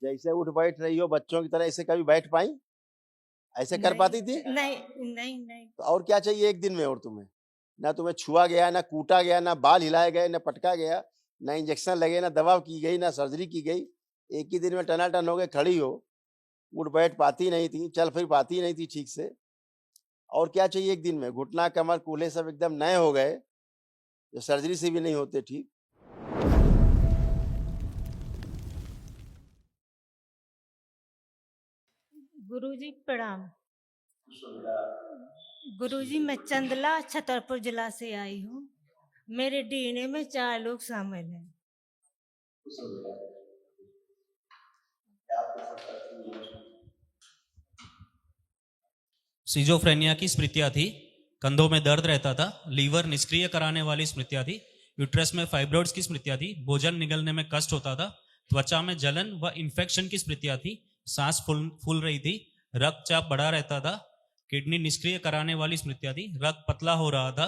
जैसे उठ बैठ रही हो बच्चों की तरह, ऐसे कभी बैठ पाई? ऐसे कर पाती थी? नहीं नहीं नहीं। तो और क्या चाहिए एक दिन में? और तुम्हें ना तुम्हें छुआ गया, ना कूटा गया, ना बाल हिलाए गए, ना पटका गया, ना इंजेक्शन लगे, ना दवा की गई, ना सर्जरी की गई। एक ही दिन में टनाटन हो गए, खड़ी हो, उठ बैठ पाती नहीं थी, चल फिर पाती नहीं थी ठीक से। और क्या चाहिए एक दिन में? घुटना कमर कूल्हे सब एकदम नए हो गए, जो सर्जरी से भी नहीं होते ठीक। गुरुजी प्रणाम। गुरुजी मैं चंदला छतरपुर जिला से आई हूँ। मेरे डीएनए में 4 लोग शामिल हैं। सिजोफ्रेनिया की स्मृतियां थी, कंधों में दर्द रहता था, लीवर निष्क्रिय कराने वाली स्मृतियां थी, यूट्रस में फाइब्रोइड्स की स्मृतियां थी, भोजन निगलने में कष्ट होता था, त्वचा में जलन व इन्फेक्शन की स्मृतियां थी, सांस फूल रही थी, रक्तचाप बढ़ा रहता था, किडनी निष्क्रिय कराने वाली स्मृतियां थी, रक्त पतला हो रहा था,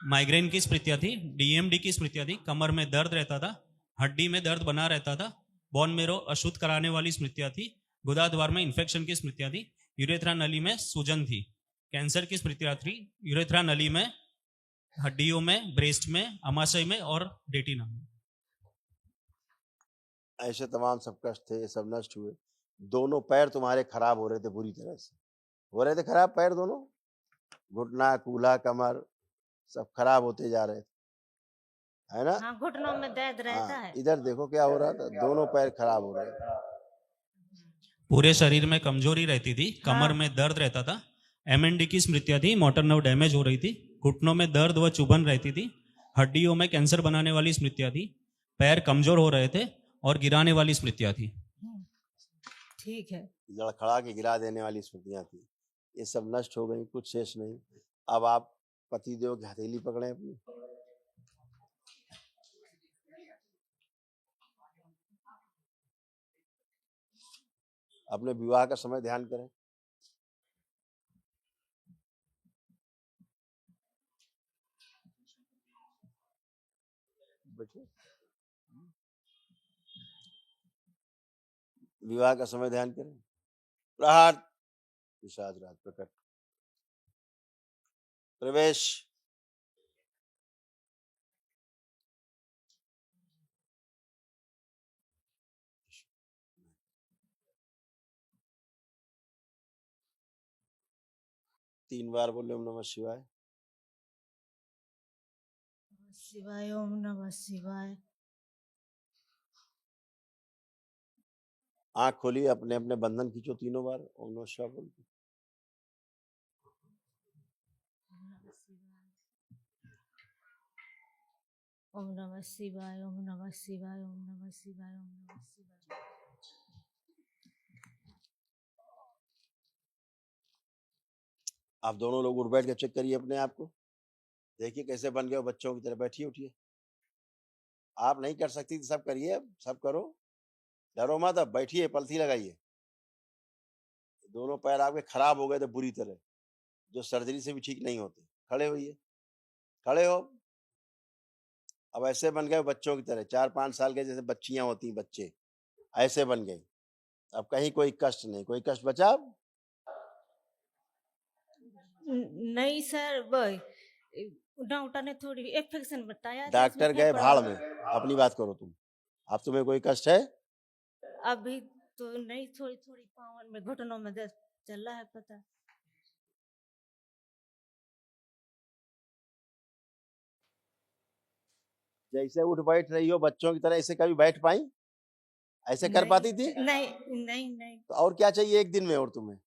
माइग्रेन की स्मृतियां थी, डीएमडी की स्मृतियां थी, कमर में दर्द रहता था, हड्डी में दर्द बना रहता था, बोन मेरो अशुद्ध कराने वाली स्मृतियां थी, गुदा द्वार में इन्फेक्शन की स्मृतियां थी, यूरेथ्रा नली में सूजन थी, कैंसर की स्मृतियां थी, यूरेथ्रा नली में, हड्डियों में, ब्रेस्ट में, अमाशय में और रेटिना में। ऐसे तमाम सब कष्ट थे, ये सब नष्ट हुए। दोनों पैर तुम्हारे खराब हो रहे थे, बुरी तरह से हो रहे थे खराब पैर दोनों, घुटना कूल्हा कमर सब खराब होते जा रहे थे, है ना? हाँ, घुटनों में दर्द रहता है। इधर देखो क्या हो रहा था, दोनों पैर खराब हो रहे थे। पूरे शरीर में कमजोरी रहती थी, कमर में दर्द रहता था, एमएनडी की स्मृतियां थी, मोटर नर्व डैमेज हो रही थी, घुटनों में दर्द व चुभन रहती थी, हड्डियों में कैंसर बनाने वाली स्मृतियां थी, पैर कमजोर हो रहे थे और गिराने वाली स्मृतियां थी। ठीक है। लड़खड़ा के गिरा देने वाली स्मृतियां थी, ये सब नष्ट हो गई, कुछ शेष नहीं। अब आप पतिदेव की हथेली पकड़े अपनी, अपने विवाह का समय ध्यान करें। बैठिए, विवाह का समय ध्यान करें। प्रहार पिशाच राज प्रकट, प्रवेश। तीन बार बोले ओम नमः शिवाय। शिवाय ओम नमः शिवाय। आंख खोलिए, अपने अपने बंधन खींचो तीनों बार ओम नमः शिवाय बोल के। ओम नमः शिवाय ओम नमः शिवाय ओम नमः शिवाय ओम नमः शिवाय। आप दोनों लोग उठ बैठ के चेक करिए अपने आप को, देखिए कैसे बन गए हो बच्चों की तरह। बैठिए, उठिए। आप नहीं कर सकती तो सब करिए, अब सब करो, डरो मत। अब बैठिए, पलथी लगाइए। दोनों पैर आपके खराब हो गए थे बुरी तरह, जो सर्जरी से भी ठीक नहीं होते। खड़े होइए, खड़े हो। अब ऐसे बन गए बच्चों की तरह, 4-5 साल के जैसे बच्चियां होती हैं, बच्चे ऐसे बन गए। अब कहीं कोई कष्ट नहीं, कोई कष्ट बचा अब? नहीं सर, डॉक्टर ने थोड़ी इन्फेक्शन बताया था, डॉक्टर गए भाड़ में, अपनी बात करो तुम। अब तुम्हें कोई कष्ट है? अभी तो नहीं, थोड़ी थोड़ी पाँव में, घुटनों में दर्द चल रहा है, पता। जैसे उठ बैठ रही हो बच्चों की तरह, ऐसे कभी बैठ पाई? ऐसे कर पाती थी? नहीं नहीं नहीं। तो और क्या चाहिए एक दिन में? और तुम्हें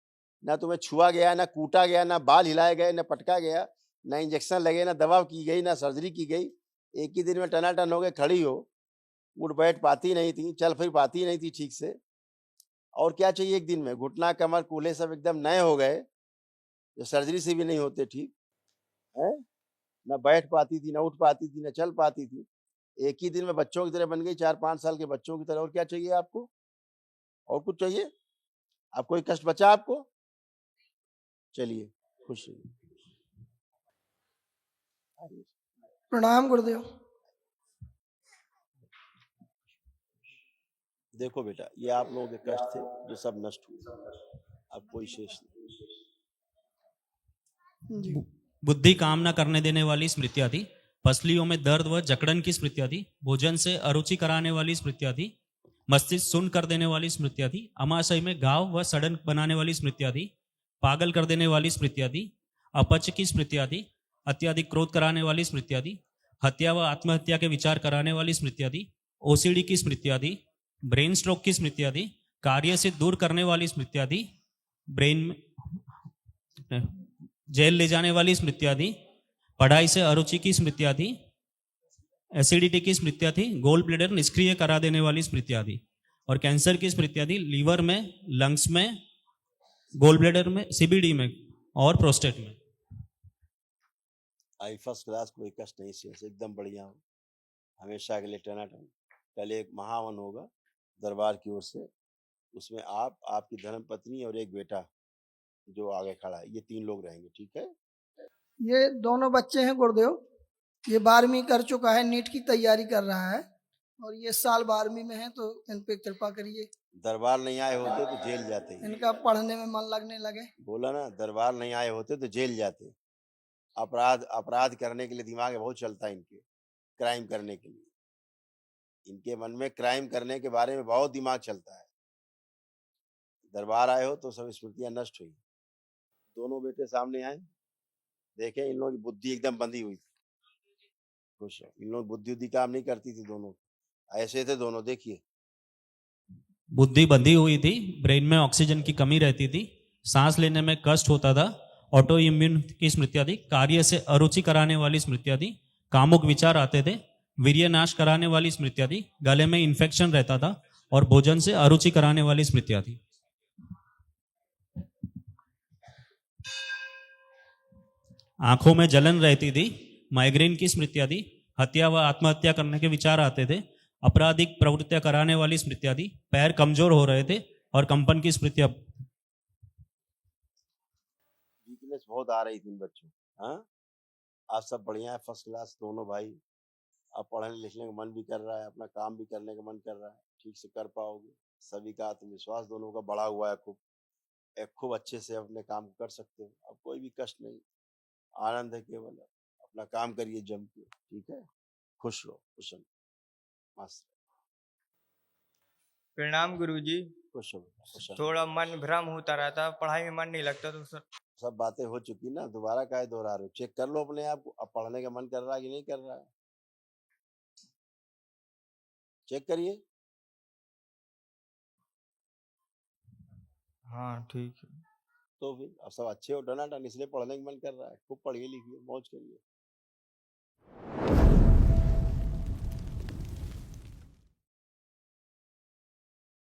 ना तुम्हें छुआ गया, ना कूटा गया, ना बाल हिलाए गए, ना पटका गया, ना इंजेक्शन लगे, ना दवा की गई, ना सर्जरी की गई। एक ही दिन में टनाटन हो गए, खड़ी हो, उठ बैठ पाती नहीं थी, चल फिर पाती नहीं थी ठीक से। और क्या चाहिए एक दिन में? घुटना कमर कूल्हे सब एकदम नए हो गए, जो सर्जरी से भी नहीं होते ठीक, है ना? बैठ पाती थी, ना उठ पाती थी, ना चल पाती थी। एक ही दिन में बच्चों की तरह बन गई, 4-5 साल के बच्चों की तरह। और क्या चाहिए आपको? और कुछ चाहिए? अब कोई कष्ट बचा आपको? चलिए, खुश रहिए। प्रणाम गुरुदेव। देखो बेटा, ये आप लोगों के कष्ट थे जो सब नष्ट हुए, अब कोई शेष नहीं। जी। बुद्धि काम न करने देने वाली स्मृतियां थी। पसलियों में दर्द व जकड़न की स्मृतियां थी। भोजन से अरुचि कराने वाली स्मृतियां थी। मस्तिष्क सुन्न कर देने वाली स्मृतियां थी। अमाशय में घाव व सड़न बनाने वाली स्मृतियां थी। पागल कर देने वाली स्मृतियां थी। अपच की स्मृतियां थी। अत्याधिक क्रोध कराने वाली स्मृतियां थी। हत्या व आत्महत्या के विचार कराने वाली स्मृतियां थी। ओसीडी की स्मृतियां थी। ब्रेन स्ट्रोक की स्मृतियां थी। कार्य से दूर करने वाली स्मृतियां थी। ब्रेन में जेल ले जाने वाली स्मृतियां थी। पढ़ाई से अरुचि की स्मृतियां थी। एसिडिटी की स्मृतियां थी। गोल ब्लेडर निष्क्रिय करा देने वाली स्मृतियां थी। और कैंसर की स्मृतियां थी लीवर में, लंग्स में, गोल ब्लेडर में, सीबीडी में और प्रोस्टेट में। आई फर्स्ट क्लास, कोई कष्ट नहीं शेष, एकदम बढ़िया हो, हमेशा के लिए टनाटन। कल एक महावन होगा दरबार की ओर से, उसमें आप, आपकी धर्म पत्नी और एक बेटा जो आगे खड़ा है, ये 3 लोग रहेंगे, ठीक है। ये दोनों बच्चे हैं गुरुदेव, ये 12वीं कर चुका है, नीट की तैयारी कर रहा है और ये साल 12वीं में है, तो इन पे कृपा करिए। दरबार नहीं आए होते तो जेल जाते ही। इनका पढ़ने में मन लगने लगे। बोला ना, दरबार नहीं आए होते तो जेल जाते। अपराध अपराध करने के लिए दिमाग बहुत चलता है इनके, क्राइम करने के लिए इनके मन में क्राइम करने के बारे में बहुत दिमाग चलता है। दरबार आए हो तो सब स्मृतियां नष्ट हुई। दोनों बेटे सामने आए, देखे इन लोगों की बुद्धि एकदम बंधी हुई थी। खुश है, इन लोग बुद्धि काम नहीं करती थी, दोनों ऐसे थे दोनों, देखिए। बुद्धि बंधी हुई थी। ब्रेन में ऑक्सीजन की कमी रहती थी। सांस लेने में कष्ट होता था। ऑटो इम्यून की स्मृतियां थी। कार्य से अरुचि कराने वाली स्मृतियां थी। कामुक विचार आते थे। वीर्य नाश कराने वाली स्मृतियां थी। गले में इन्फेक्शन रहता था और भोजन से अरुचि कराने वाली स्मृतियां थी। आंखों में जलन रहती थी। माइग्रेन की स्मृतियां थी। हत्या व आत्महत्या करने के विचार आते थे। आपराधिक प्रवृत्तियां कराने वाली स्मृतियां थी। पैर कमजोर हो रहे थे और कंपन की स्मृतियां। वीकनेस बहुत आ रही थी इन बच्चों। हाँ, आज सब बढ़िया है, फर्स्ट क्लास दोनों भाई। अब पढ़ने लिखने का मन भी कर रहा है, अपना काम भी करने का मन कर रहा है, ठीक से कर पाओगे। सभी का आत्मविश्वास दोनों का बढ़ा हुआ है, खूब अच्छे से अपने काम को कर सकते हो। अब कोई भी कष्ट नहीं, आनंद है केवल। अपना काम करिए जम के, ठीक है। खुश रहो, कुशल मस्त प्रणाम गुरुजी। खुश हो, खुश रहो। थोड़ा मन भ्रम होता रहता, पढ़ाई में मन नहीं लगता, तो सर सब बातें हो चुकी ना, दोबारा काहे दोहरा रहे हो? चेक कर लो अपने आप को, अब पढ़ने का मन कर रहा है कि नहीं कर रहा है, चेक करिए। हाँ ठीक है। तो फिर अब सब अच्छे हो टनाटन, इसलिए पढ़ने का मन कर रहा है। खूब पढ़िए लिखिए, मौज करिए।